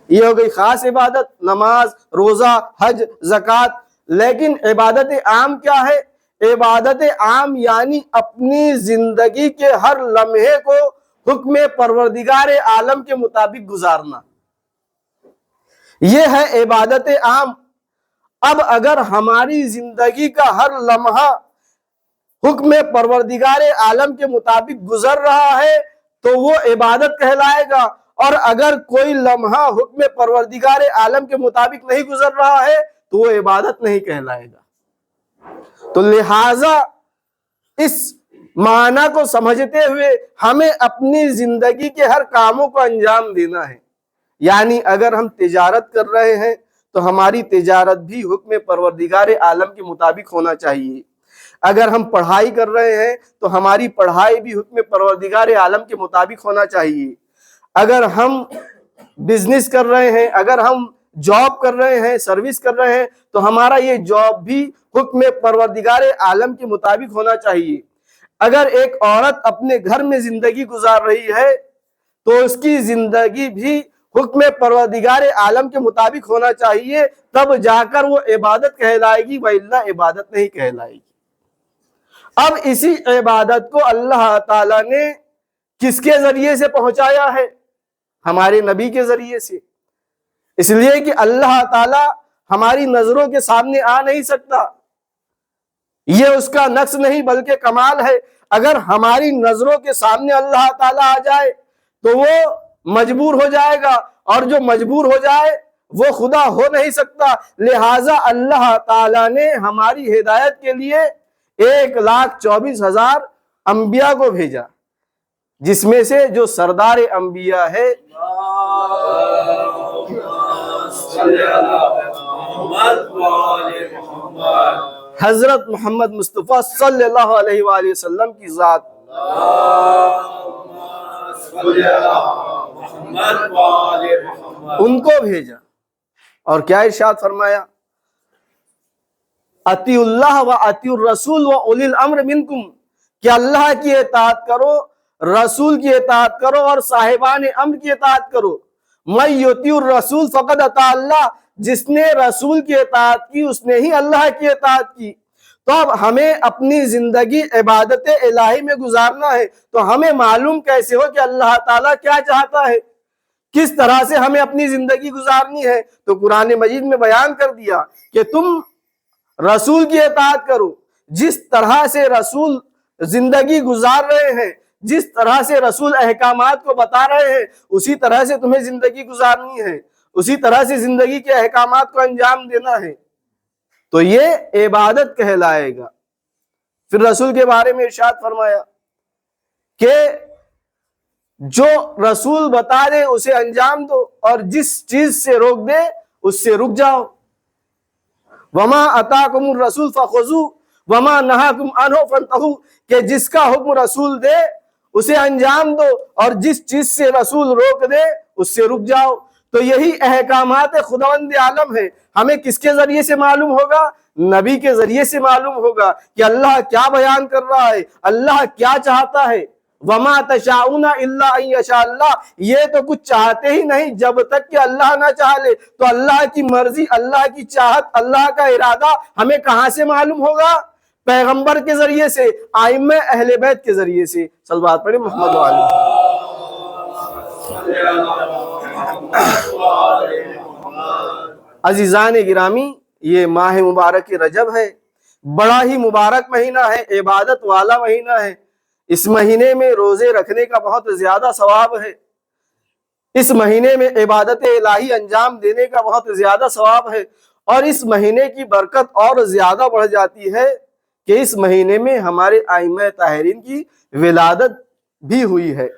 یہ ہو گئی خاص عبادت، نماز، روزہ، حج، زکوٰۃ۔ لیکن عبادت عام کیا ہے؟ عبادت عام یعنی اپنی زندگی کے ہر لمحے کو حکم پروردگار عالم کے مطابق گزارنا، یہ ہے عبادت عام۔ اب اگر ہماری زندگی کا ہر لمحہ حکم پروردگار عالم کے مطابق گزر رہا ہے تو وہ عبادت کہلائے گا، اور اگر کوئی لمحہ حکم پروردگار عالم کے مطابق نہیں گزر رہا ہے تو وہ عبادت نہیں کہلائے گا۔ تو لہٰذا اس معنی کو سمجھتے ہوئے ہمیں اپنی زندگی کے ہر کاموں کو انجام دینا ہے۔ یعنی اگر ہم تجارت کر رہے ہیں تو ہماری تجارت بھی حکم پروردگار عالم کے مطابق ہونا چاہیے۔ اگر ہم پڑھائی کر رہے ہیں تو ہماری پڑھائی بھی حکم پروردگار عالم کے مطابق ہونا چاہیے۔ اگر ہم بزنس کر رہے ہیں، اگر ہم جاب کر رہے ہیں، سروس کر رہے ہیں، تو ہمارا یہ جاب بھی حکم پروردگار عالم کے مطابق ہونا چاہیے۔ اگر ایک عورت اپنے گھر میں زندگی گزار رہی ہے تو اس کی زندگی بھی حکم پروردگار عالم کے مطابق ہونا چاہیے، تب جا کر وہ عبادت کہلائے گی، وَإِلَّا عبادت نہیں کہلائے گی۔ اب اسی عبادت کو اللہ تعالیٰ نے کس کے ذریعے سے پہنچایا ہے؟ ہمارے نبی کے ذریعے سے۔ اس لیے کہ اللہ تعالیٰ ہماری نظروں کے سامنے آ نہیں سکتا، یہ اس کا نقص نہیں بلکہ کمال ہے۔ اگر ہماری نظروں کے سامنے اللہ تعالیٰ آ جائے تو وہ مجبور ہو جائے گا، اور جو مجبور ہو جائے وہ خدا ہو نہیں سکتا۔ لہٰذا اللہ تعالیٰ نے ہماری ہدایت کے لیے 1,24,000 انبیاء کو بھیجا، جس میں سے جو سردار انبیاء ہے حضرت محمد مصطفیٰ صلی اللہ علیہ وآلہ وسلم کی ذات، ان کو بھیجا۔ اور کیا ارشاد فرمایا؟ اطیعوا اللہ و اطیعوا الرسول و اولی الامر منکم، کہ اللہ کی اطاعت کرو، رسول کی اطاعت کرو، اور صاحبان امر کی اطاعت کرو۔ من یطیع الرسول فقد اطاع اللہ، جس نے رسول کی اطاعت کی اس نے ہی اللہ کی اطاعت کی۔ تو اب ہمیں اپنی زندگی عبادت الہی میں گزارنا ہے، تو ہمیں معلوم کیسے ہو کہ اللہ تعالیٰ کیا چاہتا ہے، کس طرح سے ہمیں اپنی زندگی گزارنی ہے؟ تو قرآن مجید میں بیان کر دیا کہ تم رسول کی اطاعت کرو، جس طرح سے رسول زندگی گزار رہے ہیں، جس طرح سے رسول احکامات کو بتا رہے ہیں، اسی طرح سے تمہیں زندگی گزارنی ہے، اسی طرح سے زندگی کے احکامات کو انجام دینا ہے، تو یہ عبادت کہلائے گا۔ پھر رسول کے بارے میں ارشاد فرمایا کہ جو رسول بتا دے اسے انجام دو، اور جس چیز سے روک دے اس سے رک جاؤ۔ وما اتاکم الرسول فخذوہ وما نہاکم عنہ فانتہوا، کہ جس کا حکم رسول دے اسے انجام دو، اور جس چیز سے رسول روک دے اس سے رک جاؤ۔ تو یہی احکامات خداوند عالم ہے۔ ہمیں کس کے ذریعے سے معلوم ہوگا؟ نبی کے ذریعے سے معلوم ہوگا کہ اللہ کیا بیان کر رہا ہے، اللہ کیا چاہتا ہے۔ وما تشاءون الا ان یشاء اللہ، یہ تو کچھ چاہتے ہی نہیں جب تک کہ اللہ نہ چاہ لے۔ تو اللہ کی مرضی، اللہ کی چاہت، اللہ کا ارادہ ہمیں کہاں سے معلوم ہوگا؟ پیغمبر کے ذریعے سے، ائمہ اہل بیت کے ذریعے سے۔ صلوات پڑھیں محمد وعلیہ۔ عزیزان گرامی، یہ ماہ مبارک رجب ہے، بڑا ہی مبارک مہینہ ہے، عبادت والا مہینہ ہے۔ اس مہینے میں روزے رکھنے کا بہت زیادہ ثواب ہے، اس مہینے میں عبادت الہی انجام دینے کا بہت زیادہ ثواب ہے، اور اس مہینے کی برکت اور زیادہ بڑھ جاتی ہے کہ اس مہینے میں ہمارے ائمہ طاہرین کی ولادت بھی ہوئی ہے۔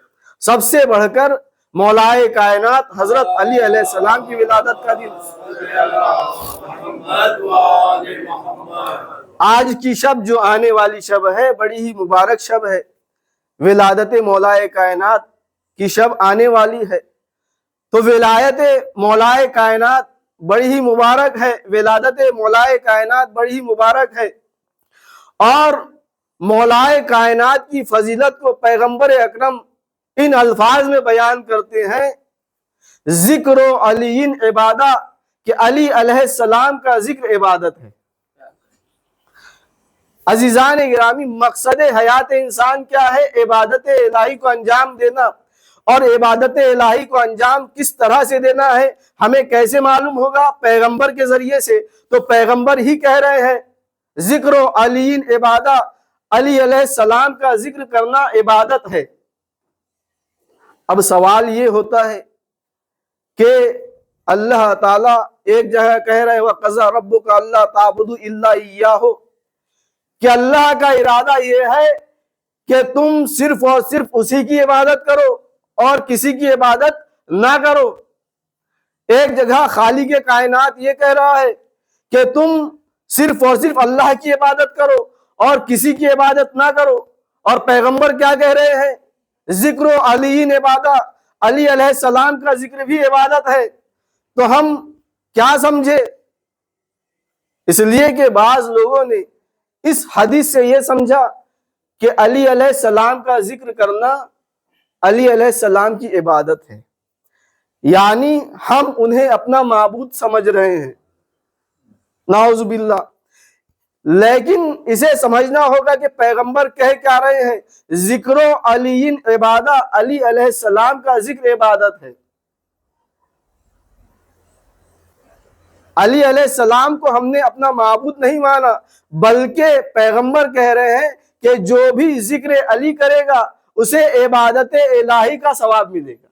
سب سے بڑھ کر مولائے کائنات حضرت علی علیہ السلام کی ولادت کا دن، آج کی شب جو آنے والی شب ہے بڑی ہی مبارک شب ہے، ولادت مولائے کائنات کی شب آنے والی ہے۔ تو ولایت مولائے کائنات بڑی ہی مبارک ہے، ولادت مولائے کائنات بڑی ہی مبارک ہے، اور مولائے کائنات کی فضیلت کو پیغمبر اکرم ان الفاظ میں بیان کرتے ہیں ذکر علی عبادہ کہ علی علیہ السلام کا ذکر عبادت ہے۔ عزیزان گرامی، مقصد حیات انسان کیا ہے؟ عبادت الہی کو انجام دینا۔ اور عبادت الہی کو انجام کس طرح سے دینا ہے، ہمیں کیسے معلوم ہوگا؟ پیغمبر کے ذریعے سے۔ تو پیغمبر ہی کہہ رہے ہیں ذکر علی عبادہ، علی علیہ السلام کا ذکر کرنا عبادت ہے۔ اب سوال یہ ہوتا ہے کہ اللہ تعالیٰ ایک جگہ کہہ رہے وَقَضَىٰ رَبُّكَ أَلَّا تَعْبُدُوا إِلَّا إِيَّاهُ، کہ اللہ کا ارادہ یہ ہے کہ تم صرف اور صرف اسی کی عبادت کرو اور کسی کی عبادت نہ کرو۔ ایک جگہ خالق کائنات یہ کہہ رہا ہے کہ تم صرف اور صرف اللہ کی عبادت کرو اور کسی کی عبادت نہ کرو، اور پیغمبر کیا کہہ رہے ہیں؟ ذکر علی عبادہ، علی علیہ السلام کا ذکر بھی عبادت ہے۔ تو ہم کیا سمجھے؟ اس لیے کہ بعض لوگوں نے اس حدیث سے یہ سمجھا کہ علی علیہ السلام کا ذکر کرنا علی علیہ السلام کی عبادت ہے، یعنی ہم انہیں اپنا معبود سمجھ رہے ہیں، نعوذ باللہ۔ لیکن اسے سمجھنا ہوگا کہ پیغمبر کہہ کیا رہے ہیں؟ ذکر علی عبادہ، علی علیہ السلام کا ذکر عبادت ہے۔ علی علیہ السلام کو ہم نے اپنا معبود نہیں مانا، بلکہ پیغمبر کہہ رہے ہیں کہ جو بھی ذکر علی کرے گا اسے عبادت الہی کا ثواب ملے گا۔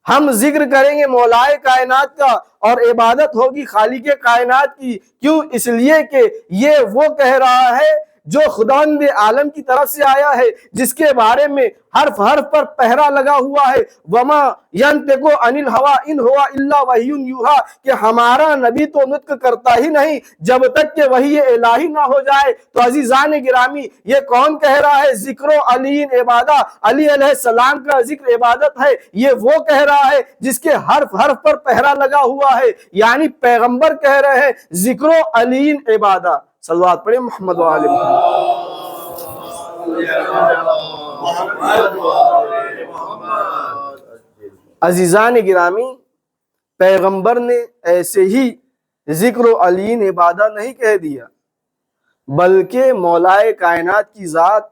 ہم ذکر کریں گے مولائے کائنات کا اور عبادت ہوگی خالق کائنات کی۔ کیوں؟ اس لیے کہ یہ وہ کہہ رہا ہے جو خداوند عالم کی طرف سے آیا ہے، جس کے بارے میں حرف حرف پر پہرا لگا ہوا ہے، وما ینطق عن الہویٰ ان ہوا الا وحی یوحیٰ، کہ ہمارا نبی تو نطق کرتا ہی نہیں جب تک کہ وحی الہی نہ ہو جائے۔ تو عزیزان گرامی، یہ کون کہہ رہا ہے ذکر علی عبادہ، علی علیہ السلام کا ذکر عبادت ہے؟ یہ وہ کہہ رہا ہے جس کے حرف حرف پر پہرا لگا ہوا ہے، یعنی پیغمبر کہہ رہے ہیں ذکر علی عبادہ۔ صلوات پڑھیں محمد وآل محمد۔ عزیزان گرامی، پیغمبر نے ایسے ہی ذکر علی عبادہ نہیں کہہ دیا، بلکہ مولائے کائنات کی ذات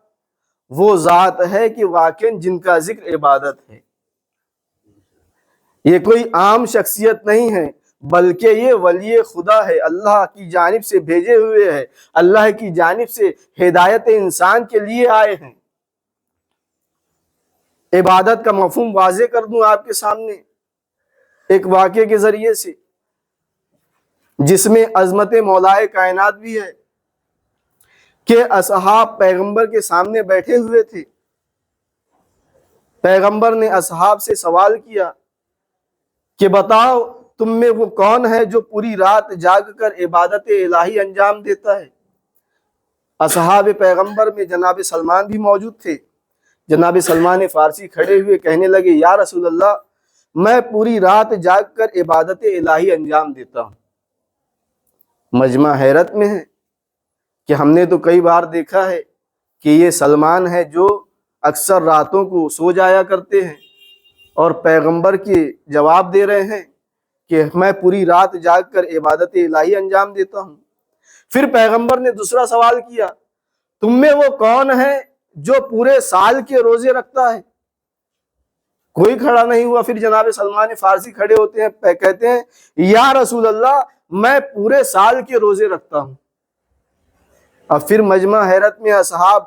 وہ ذات ہے کہ واقعاً جن کا ذکر عبادت ہے۔ یہ کوئی عام شخصیت نہیں ہے، بلکہ یہ ولی خدا ہے، اللہ کی جانب سے بھیجے ہوئے ہے، اللہ کی جانب سے ہدایت انسان کے لیے آئے ہیں۔ عبادت کا مفہوم واضح کر دوں آپ کے سامنے ایک واقعے کے ذریعے سے، جس میں عظمت مولائے کائنات بھی ہے، کہ اصحاب پیغمبر کے سامنے بیٹھے ہوئے تھے۔ پیغمبر نے اصحاب سے سوال کیا کہ بتاؤ تم میں وہ کون ہے جو پوری رات جاگ کر عبادت الہی انجام دیتا ہے؟ اصحاب پیغمبر میں جناب سلمان بھی موجود تھے۔ جناب سلمان فارسی کھڑے ہوئے کہنے لگے یا رسول اللہ، میں پوری رات جاگ کر عبادت الہی انجام دیتا ہوں۔ مجمع حیرت میں ہے کہ ہم نے تو کئی بار دیکھا ہے کہ یہ سلمان ہے جو اکثر راتوں کو سو جایا کرتے ہیں اور پیغمبر کے جواب دے رہے ہیں کہ میں پوری رات جاگ کر عبادت الہی انجام دیتا ہوں۔ پھر پیغمبر نے دوسرا سوال کیا، تم میں وہ کون ہے جو پورے سال کے روزے رکھتا ہے؟ کوئی کھڑا نہیں ہوا۔ پھر جناب سلمان فارسی کھڑے ہوتے ہیں، کہتے ہیں یا رسول اللہ، میں پورے سال کے روزے رکھتا ہوں۔ اب پھر مجمع حیرت میں اصحاب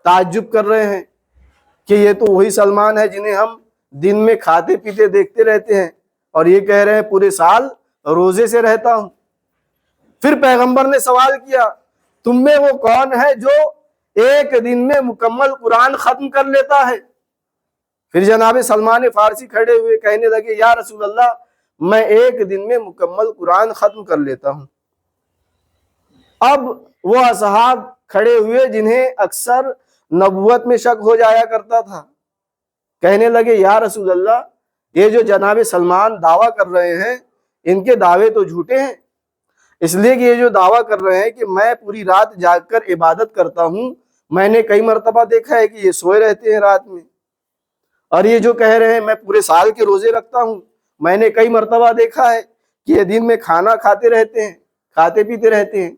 تعجب کر رہے ہیں کہ یہ تو وہی سلمان ہے جنہیں ہم دن میں کھاتے پیتے دیکھتے رہتے ہیں، اور یہ کہہ رہے ہیں پورے سال روزے سے رہتا ہوں۔ پھر پیغمبر نے سوال کیا، تم میں وہ کون ہے جو ایک دن میں مکمل قرآن ختم کر لیتا ہے؟ پھر جناب سلمان فارسی کھڑے ہوئے کہنے لگے یا رسول اللہ، میں ایک دن میں مکمل قرآن ختم کر لیتا ہوں۔ اب وہ اصحاب کھڑے ہوئے جنہیں اکثر نبوت میں شک ہو جایا کرتا تھا، کہنے لگے یا رسول اللہ، یہ جو جناب سلمان دعویٰ کر رہے ہیں ان کے دعوے تو جھوٹے ہیں، اس لیے کہ یہ جو دعویٰ کر رہے ہیں کہ میں پوری رات جاگ کر عبادت کرتا ہوں، میں نے کئی مرتبہ دیکھا ہے کہ یہ سوئے رہتے ہیں رات میں، اور یہ جو کہہ رہے ہیں میں پورے سال کے روزے رکھتا ہوں، میں نے کئی مرتبہ دیکھا ہے کہ یہ دن میں کھانا کھاتے رہتے ہیں، کھاتے پیتے رہتے ہیں۔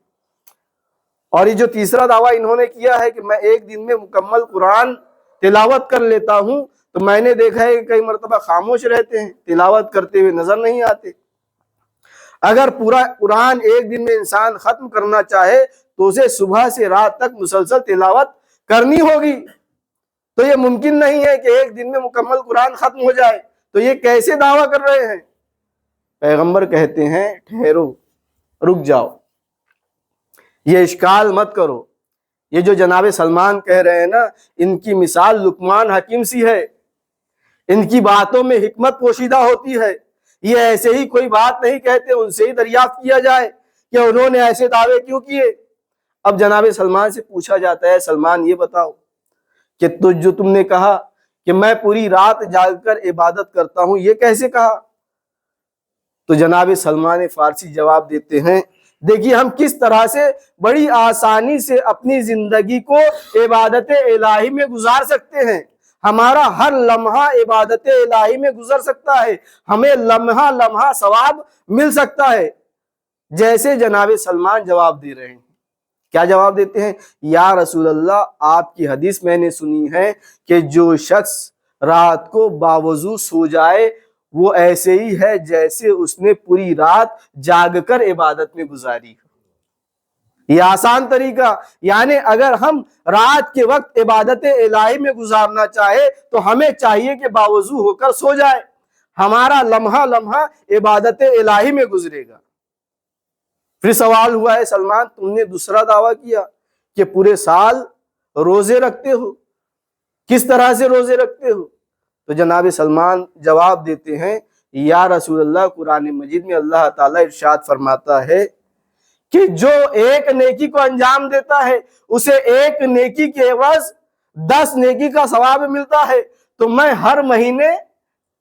اور یہ جو تیسرا دعویٰ انہوں نے کیا ہے کہ میں ایک دن میں مکمل قرآن تلاوت کر لیتا ہوں، تو میں نے دیکھا ہے کہ کئی مرتبہ خاموش رہتے ہیں، تلاوت کرتے ہوئے نظر نہیں آتے۔ اگر پورا قرآن ایک دن میں انسان ختم کرنا چاہے تو اسے صبح سے رات تک مسلسل تلاوت کرنی ہوگی، تو یہ ممکن نہیں ہے کہ ایک دن میں مکمل قرآن ختم ہو جائے۔ تو یہ کیسے دعویٰ کر رہے ہیں؟ پیغمبر کہتے ہیں ٹھہرو، رک جاؤ، یہ اشکال مت کرو۔ یہ جو جناب سلمان کہہ رہے ہیں نا، ان کی مثال لقمان حکیم سی ہے، ان کی باتوں میں حکمت پوشیدہ ہوتی ہے۔ یہ ایسے ہی کوئی بات نہیں کہتے، ان سے ہی دریافت کیا جائے کہ انہوں نے ایسے دعوے کیوں کیے۔ اب جناب سلمان سے پوچھا جاتا ہے سلمان یہ بتاؤ کہ جو تم نے کہا کہ میں پوری رات جاگ کر عبادت کرتا ہوں، یہ کیسے کہا؟ تو جناب سلمان فارسی جواب دیتے ہیں دیکھیے ہم کس طرح سے بڑی آسانی سے اپنی زندگی کو عبادت الہی میں گزار سکتے ہیں۔ ہمارا ہر لمحہ عبادت الہی میں گزر سکتا ہے، ہمیں لمحہ لمحہ ثواب مل سکتا ہے۔ جیسے جناب سلمان جواب دے رہے ہیں، کیا جواب دیتے ہیں؟ یا رسول اللہ، آپ کی حدیث میں نے سنی ہے کہ جو شخص رات کو باوضو سو جائے وہ ایسے ہی ہے جیسے اس نے پوری رات جاگ کر عبادت میں گزاری ہو۔ یہ آسان طریقہ، یعنی اگر ہم رات کے وقت عبادت الہی میں گزارنا چاہے تو ہمیں چاہیے کہ باوضو ہو کر سو جائے، ہمارا لمحہ لمحہ عبادت الہی میں گزرے گا۔ پھر سوال ہوا ہے سلمان تم نے دوسرا دعویٰ کیا کہ پورے سال روزے رکھتے ہو، کس طرح سے روزے رکھتے ہو؟ تو جناب سلمان جواب دیتے ہیں یا رسول اللہ، قرآن مجید میں اللہ تعالیٰ ارشاد فرماتا ہے کہ جو ایک نیکی کو انجام دیتا ہے اسے ایک نیکی کے عوض 10 نیکی کا ثواب ملتا ہے۔ تو میں ہر مہینے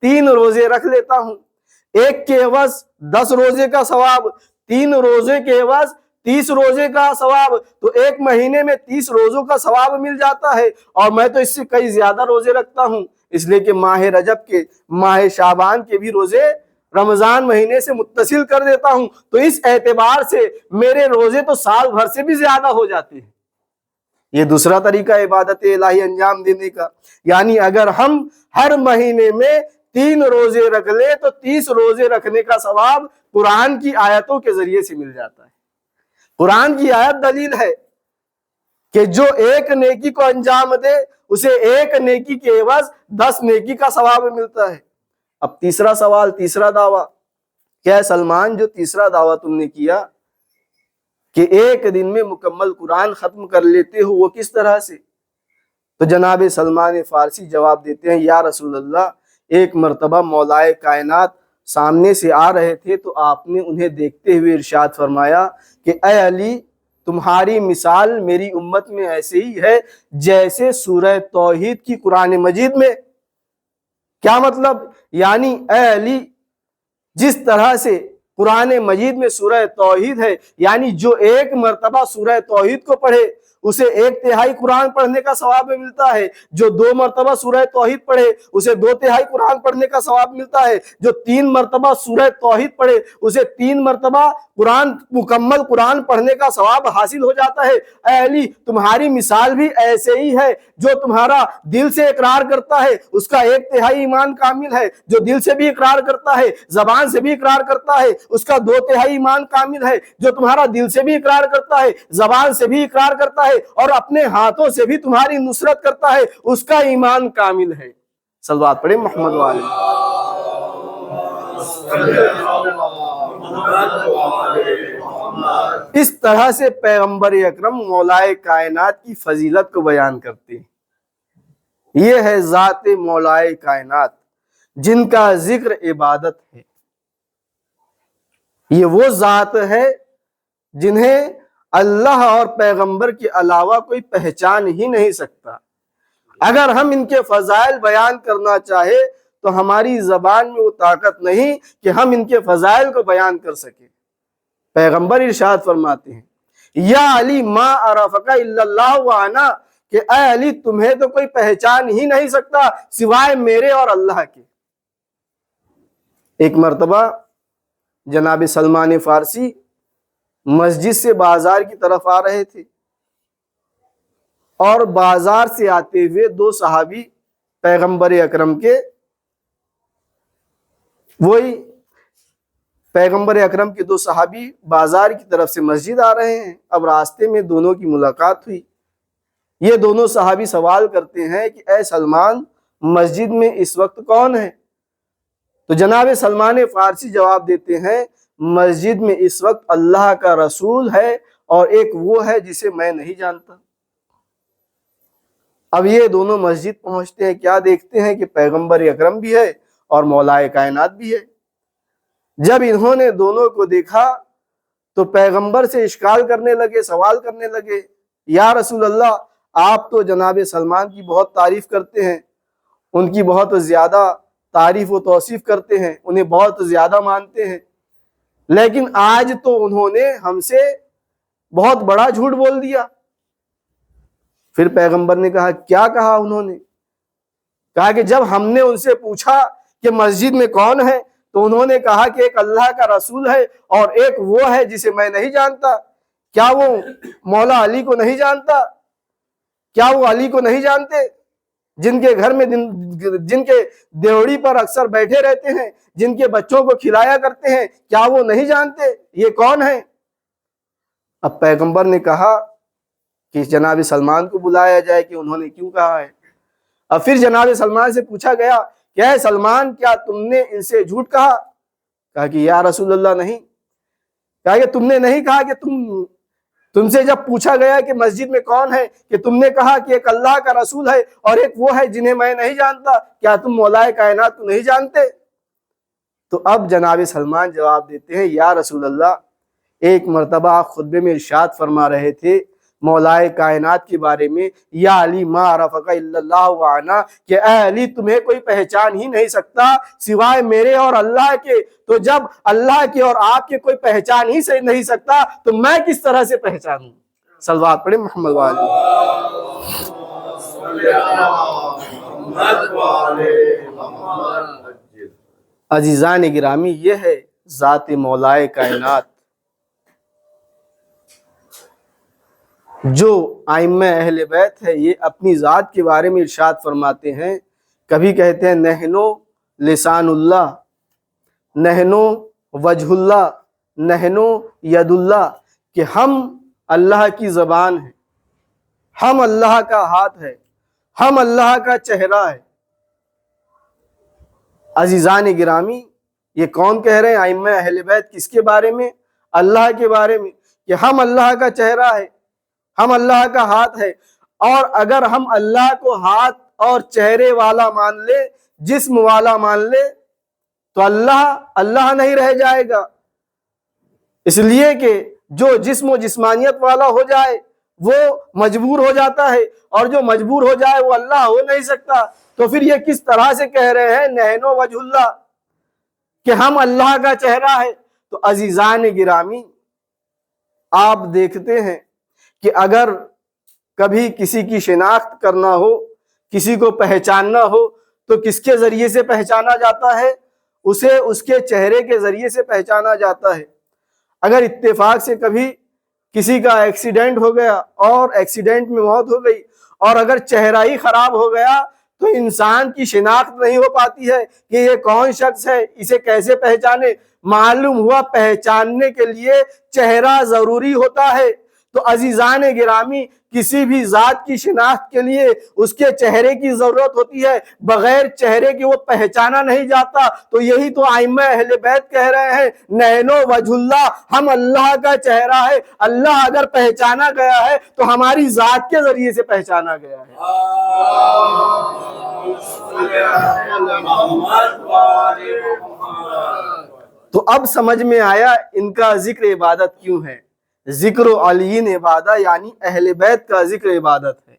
3 روزے رکھ لیتا ہوں، ایک کے عوض 10 روزے کا ثواب، 3 روزے کے عوض 30 روزے کا ثواب، تو ایک مہینے میں 30 روزوں کا ثواب مل جاتا ہے۔ اور میں تو اس سے کئی زیادہ روزے رکھتا ہوں، اس لیے کہ ماہ رجب کے، ماہ شعبان کے بھی روزے رمضان مہینے سے متصل کر دیتا ہوں، تو اس اعتبار سے میرے روزے تو سال بھر سے بھی زیادہ ہو جاتے ہیں۔ یہ دوسرا طریقہ عبادت الہی انجام دینے کا، یعنی اگر ہم ہر مہینے میں 3 روزے رکھ لیں تو 30 روزے رکھنے کا ثواب قرآن کی آیتوں کے ذریعے سے مل جاتا ہے۔ قرآن کی آیت دلیل ہے کہ جو ایک نیکی کو انجام دے اسے ایک نیکی کے عوض 10 نیکی کا ثواب ملتا ہے۔ اب تیسرا سوال، تیسرا دعویٰ کیا ہے سلمان جو تیسرا دعویٰ تم نے کیا کہ ایک دن میں مکمل قرآن ختم کر لیتے ہو، وہ کس طرح سے؟ تو جناب سلمان فارسی جواب دیتے ہیں یا رسول اللہ، ایک مرتبہ مولائے کائنات سامنے سے آ رہے تھے تو آپ نے انہیں دیکھتے ہوئے ارشاد فرمایا کہ اے علی، تمہاری مثال میری امت میں ایسے ہی ہے جیسے سورہ توحید کی قرآن مجید میں۔ کیا مطلب؟ یعنی اے علی، جس طرح سے قرآن مجید میں سورہ توحید ہے، یعنی جو ایک مرتبہ سورہ توحید کو پڑھے اسے 1/3 قرآن پڑھنے کا ثواب ملتا ہے، جو 2 مرتبہ سورہ توحید پڑھے اسے 2/3 قرآن پڑھنے کا ثواب ملتا ہے، جو 3 مرتبہ سورہ توحید پڑھے اسے 3 مرتبہ مکمل قرآن پڑھنے کا ثواب حاصل ہو جاتا ہے۔ اے علی، تمہاری مثال بھی ایسے ہی ہے، جو تمہارا دل سے اقرار کرتا ہے اس کا 1/3 ایمان کامل ہے، جو دل سے بھی اقرار کرتا ہے، زبان سے بھی اقرار کرتا ہے اس کا 2/3 ایمان کامل ہے، جو تمہارا دل سے بھی اقرار کرتا ہے، زبان سے بھی اقرار کرتا ہے اور اپنے ہاتھوں سے بھی تمہاری نصرت کرتا ہے، اس کا ایمان کامل ہے۔ صلوات پڑھیں محمد والے۔ اس طرح سے پیغمبر اکرم مولائے کائنات کی فضیلت کو بیان کرتے ہیں۔ یہ ہے ذات مولائے کائنات جن کا ذکر عبادت ہے۔ یہ وہ ذات ہے جنہیں اللہ اور پیغمبر کے علاوہ کوئی پہچان ہی نہیں سکتا۔ اگر ہم ان کے فضائل بیان کرنا چاہے تو ہماری زبان میں وہ طاقت نہیں کہ ہم ان کے فضائل کو بیان کر سکیں۔ پیغمبر ارشاد فرماتے ہیں یا علی ما عرفک الا اللہ وانا، کہ کہ اے علی تمہیں تو کوئی پہچان ہی نہیں سکتا سوائے میرے اور اللہ کے۔ ایک مرتبہ جناب سلمان فارسی مسجد سے بازار کی طرف آ رہے تھے، اور بازار سے آتے ہوئے دو صحابی پیغمبر اکرم کے، وہی پیغمبر اکرم کے دو صحابی بازار کی طرف سے مسجد آ رہے ہیں۔ اب راستے میں دونوں کی ملاقات ہوئی۔ یہ دونوں صحابی سوال کرتے ہیں کہ اے سلمان، مسجد میں اس وقت کون ہے؟ تو جناب سلمان فارسی جواب دیتے ہیں مسجد میں اس وقت اللہ کا رسول ہے اور ایک وہ ہے جسے میں نہیں جانتا۔ اب یہ دونوں مسجد پہنچتے ہیں، کیا دیکھتے ہیں کہ پیغمبر اکرم بھی ہے اور مولا کائنات بھی ہے۔ جب انہوں نے دونوں کو دیکھا تو پیغمبر سے اشکال کرنے لگے، سوال کرنے لگے، یا رسول اللہ آپ تو جناب سلمان کی بہت تعریف کرتے ہیں، ان کی بہت زیادہ تعریف و توصیف کرتے ہیں، انہیں بہت زیادہ مانتے ہیں، لیکن آج تو انہوں نے ہم سے بہت بڑا جھوٹ بول دیا۔ پھر پیغمبر نے کہا کیا کہا؟ انہوں نے کہا کہ جب ہم نے ان سے پوچھا کہ مسجد میں کون ہے تو انہوں نے کہا کہ ایک اللہ کا رسول ہے اور ایک وہ ہے جسے میں نہیں جانتا۔ کیا وہ مولا علی کو نہیں جانتا؟ کیا وہ علی کو نہیں جانتے جن کے گھر میں جن کے دیوڑی پر اکثر بیٹھے رہتے ہیں، جن کے بچوں کو کھلایا کرتے ہیں، کیا وہ نہیں جانتے یہ کون ہے؟ اب پیغمبر نے کہا کہ جناب سلمان کو بلایا جائے کہ انہوں نے کیوں کہا ہے۔ اب پھر جناب سلمان سے پوچھا گیا کہ اے سلمان کیا تم نے ان سے جھوٹ کہا؟ کہا کہ یا رسول اللہ نہیں۔ کہا کہ تم نے نہیں کہا کہ تم سے جب پوچھا گیا کہ مسجد میں کون ہے کہ تم نے کہا کہ ایک اللہ کا رسول ہے اور ایک وہ ہے جنہیں میں نہیں جانتا، کیا تم مولا کائنات کو نہیں جانتے؟ تو اب جناب سلمان جواب دیتے ہیں یا رسول اللہ ایک مرتبہ آپ خطبے میں ارشاد فرما رہے تھے مولا کائنات کے بارے میں، یا علی ما عرفک الا اللہ وعنا، کہ اے علی تمہیں کوئی پہچان ہی نہیں سکتا سوائے میرے اور اللہ کے۔ تو جب اللہ کے اور آپ کے کوئی پہچان ہی سے نہیں سکتا تو میں کس طرح سے پہچانوں؟ صلوات پڑھیں محمد والے۔ عزیزان گرامی، یہ ہے ذات مولا کائنات جو ائمہ اہل بیت ہے۔ یہ اپنی ذات کے بارے میں ارشاد فرماتے ہیں، کبھی کہتے ہیں نحنو لسان اللہ، نحنو وجہ اللہ، نحنو ید اللہ، کہ ہم اللہ کی زبان ہے، ہم اللہ کا ہاتھ ہے، ہم اللہ کا چہرہ ہے۔ عزیزان گرامی، یہ کون کہہ رہے ہیں؟ ائمہ اہل بیت۔ کس کے بارے میں؟ اللہ کے بارے میں، کہ ہم اللہ کا چہرہ ہے، ہم اللہ کا ہاتھ ہے۔ اور اگر ہم اللہ کو ہاتھ اور چہرے والا مان لے، جسم والا مان لے، تو اللہ نہیں رہ جائے گا، اس لیے کہ جو جسم و جسمانیت والا ہو جائے وہ مجبور ہو جاتا ہے، اور جو مجبور ہو جائے وہ اللہ ہو نہیں سکتا۔ تو پھر یہ کس طرح سے کہہ رہے ہیں نحنو وجہ اللہ، کہ ہم اللہ کا چہرہ ہے؟ تو عزیزان گرامی، آپ دیکھتے ہیں کہ اگر کبھی کسی کی شناخت کرنا ہو، کسی کو پہچاننا ہو، تو کس کے ذریعے سے پہچانا جاتا ہے؟ اسے اس کے چہرے کے ذریعے سے پہچانا جاتا ہے۔ اگر اتفاق سے کبھی کسی کا ایکسیڈنٹ ہو گیا اور ایکسیڈنٹ میں موت ہو گئی، اور اگر چہرہ ہی خراب ہو گیا تو انسان کی شناخت نہیں ہو پاتی ہے کہ یہ کون شخص ہے، اسے کیسے پہچانے۔ معلوم ہوا پہچاننے کے لیے چہرہ ضروری ہوتا ہے۔ تو عزیزان گرامی، کسی بھی ذات کی شناخت کے لیے اس کے چہرے کی ضرورت ہوتی ہے، بغیر چہرے کے وہ پہچانا نہیں جاتا۔ تو یہی تو ائمہ اہل بیت کہہ رہے ہیں نحنو وجہ اللہ، ہم اللہ کا چہرہ ہے۔ اللہ اگر پہچانا گیا ہے تو ہماری ذات کے ذریعے سے پہچانا گیا ہے۔ تو اب سمجھ میں آیا ان کا ذکر عبادت کیوں ہے۔ ذکر علیین عبادت یعنی اہل بیت کا ذکر عبادت ہے،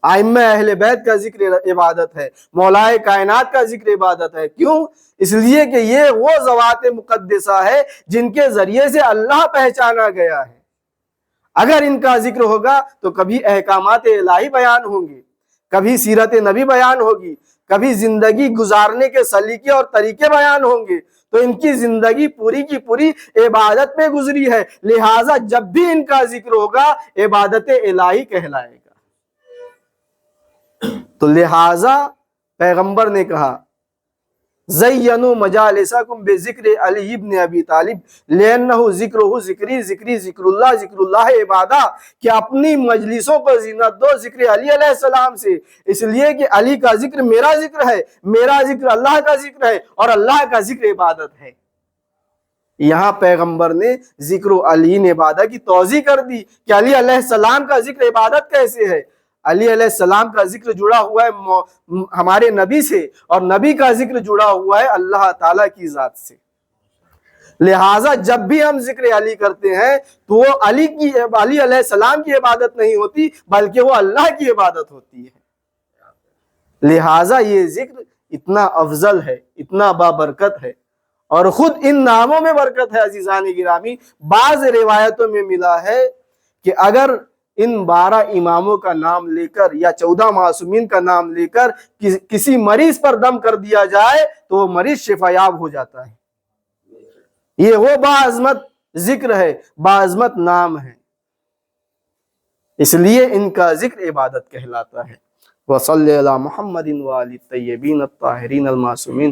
ائمہ اہل بیت کا ذکر عبادت ہے، مولا کائنات کا ذکر عبادت ہے۔ کیوں؟ اس لیے کہ یہ وہ ذوات مقدسہ ہے جن کے ذریعے سے اللہ پہچانا گیا ہے۔ اگر ان کا ذکر ہوگا تو کبھی احکامات الہی بیان ہوں گے، کبھی سیرت نبی بیان ہوگی، کبھی زندگی گزارنے کے سلیقے اور طریقے بیان ہوں گے، تو ان کی زندگی پوری کی پوری عبادت میں گزری ہے، لہٰذا جب بھی ان کا ذکر ہوگا عبادت الہی کہلائے گا۔ تو لہٰذا پیغمبر نے کہا زینوا مجالسکم بذکر علی ابن ابی طالب لأنہ ذکرہ ذکری ذکری ذکر اللہ عبادہ، کہ اپنی مجلسوں کو زینت دو ذکر علی علیہ السلام سے، اس لیے کہ علی کا ذکر میرا ذکر ہے، میرا ذکر اللہ کا ذکر ہے، اور اللہ کا ذکر عبادت ہے۔ یہاں پیغمبر نے ذکر علی عبادہ کی توضیح کر دی کہ علی علیہ السلام کا ذکر عبادت کیسے ہے۔ علی علیہ السلام کا ذکر جڑا ہوا ہے ہمارے نبی سے، اور نبی کا ذکر جڑا ہوا ہے اللہ تعالیٰ کی ذات سے، لہٰذا جب بھی ہم ذکر علی کرتے ہیں تو وہ علی علیہ السلام کی عبادت نہیں ہوتی، بلکہ وہ اللہ کی عبادت ہوتی ہے۔ لہٰذا یہ ذکر اتنا افضل ہے، اتنا بابرکت ہے، اور خود ان ناموں میں برکت ہے۔ عزیزان گرامی، بعض روایتوں میں ملا ہے کہ اگر ان 12 اماموں کا نام لے کر یا 14 معصومین کا نام لے کر کسی مریض پر دم کر دیا جائے تو وہ مریض شفا یاب ہو جاتا ہے۔ یہ وہ باعظمت ذکر ہے، باعظمت نام ہے، اس لیے ان کا ذکر عبادت کہلاتا ہے۔ وصلی علی محمد وآلہ الطیبین الطاہرین المعصومین۔